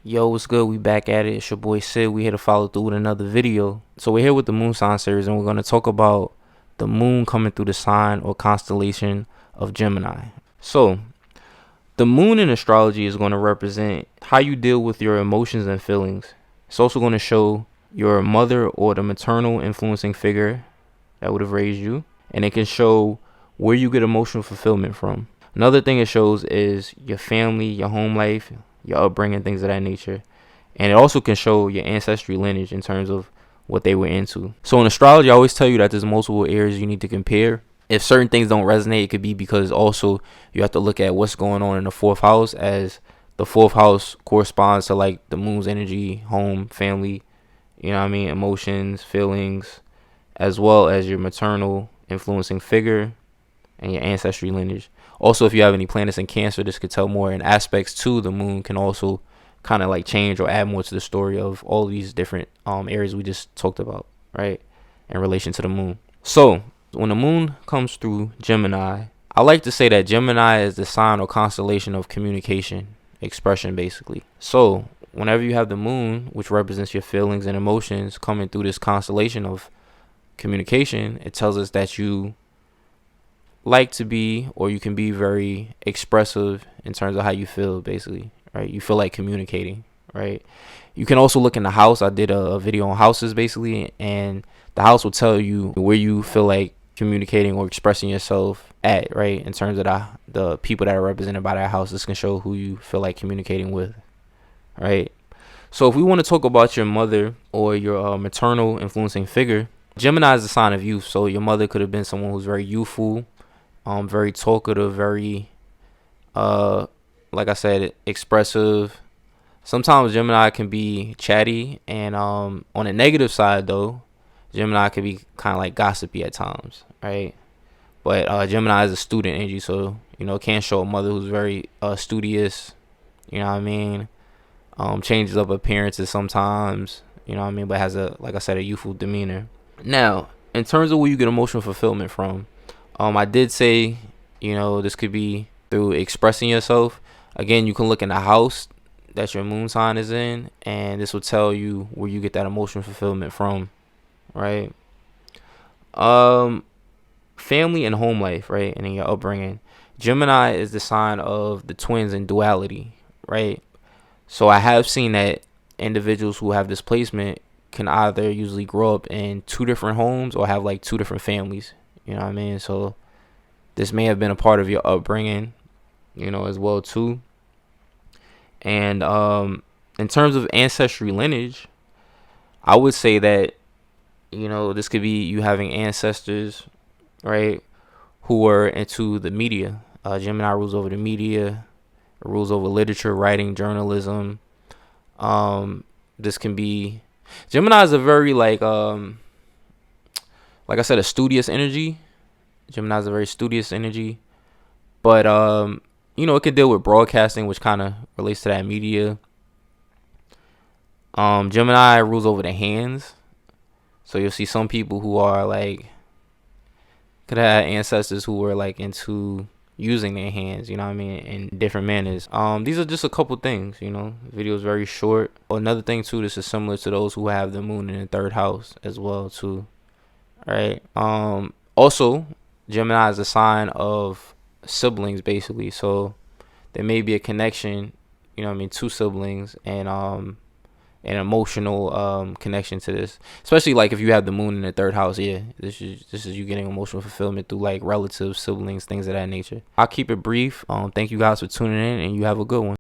Yo, what's good? We back at it. It's your boy Sid. We here to follow through with another video. So we're here with the moon sign series, and we're going to talk about the moon coming through the sign or constellation of Gemini. So the moon in astrology is going to represent how you deal with your emotions and feelings. It's also going to show your mother or the maternal influencing figure that would have raised you, and it can show where you get emotional fulfillment from. Another thing it shows is your family, your home life, your upbringing, things of that nature. And it also can show your ancestry lineage in terms of what they were into. So in astrology, I always tell you that there's multiple areas you need to compare. If certain things don't resonate, it could be because also you have to look at what's going on in the fourth house, as the fourth house corresponds to like the moon's energy, home, family, you know what I mean, emotions, feelings, as well as your maternal influencing figure and your ancestry lineage. Also, if you have any planets in Cancer, this could tell more, and aspects to the moon can also kind of like change or add more to the story of all these different areas we just talked about, right, in relation to the moon. So when the moon comes through Gemini, I like to say that Gemini is the sign or constellation of communication, expression, basically. So whenever you have the moon, which represents your feelings and emotions, coming through this constellation of communication, it tells us that you like to be, or you can be very expressive in terms of how you feel, basically, right? You feel like communicating, right? You can also look in the house. I did a video on houses, basically, and the house will tell you where you feel like communicating or expressing yourself at, right? In terms of the people that are represented by that house, this can show who you feel like communicating with, right? So if we want to talk about your mother or your maternal influencing figure, Gemini is the sign of youth. So your mother could have been someone who's very youthful, very talkative, very like I said, expressive. Sometimes Gemini can be chatty, and on the negative side though, Gemini can be kind of like gossipy at times, right? But Gemini is a student energy, so it can show a mother who's very studious, you know what I mean, changes up appearances sometimes, you know what I mean, but has like I said, a youthful demeanor. Now, in terms of where you get emotional fulfillment from, I did say, this could be through expressing yourself. Again, you can look in the house that your moon sign is in, and this will tell you where you get that emotional fulfillment from, right? Family and home life, right? And in your upbringing. Gemini is the sign of the twins in duality, right? So I have seen that individuals who have this placement can either usually grow up in two different homes or have like two different families. You know what I mean? So this may have been a part of your upbringing, as well too. And in terms of ancestry lineage, I would say that, this could be you having ancestors, right, who were into the media. Gemini rules over the media, rules over literature, writing, journalism. This can be, Gemini is a very like I said, a studious energy. Gemini is a very studious energy, but it could deal with broadcasting, which kind of relates to that media. Gemini rules over the hands, so you'll see some people who are like, could have ancestors who were like into using their hands, you know what I mean, in different manners. These are just a couple things, the video is very short. Another thing too, this is similar to those who have the moon in the third house as well too, right? Also, Gemini is a sign of siblings, basically, so there may be a connection, two siblings, and an emotional connection to this, especially like if you have the moon in the third house. Yeah, this is you getting emotional fulfillment through like relatives, siblings, things of that nature. I'll keep it brief. Thank you guys for tuning in, and you have a good one.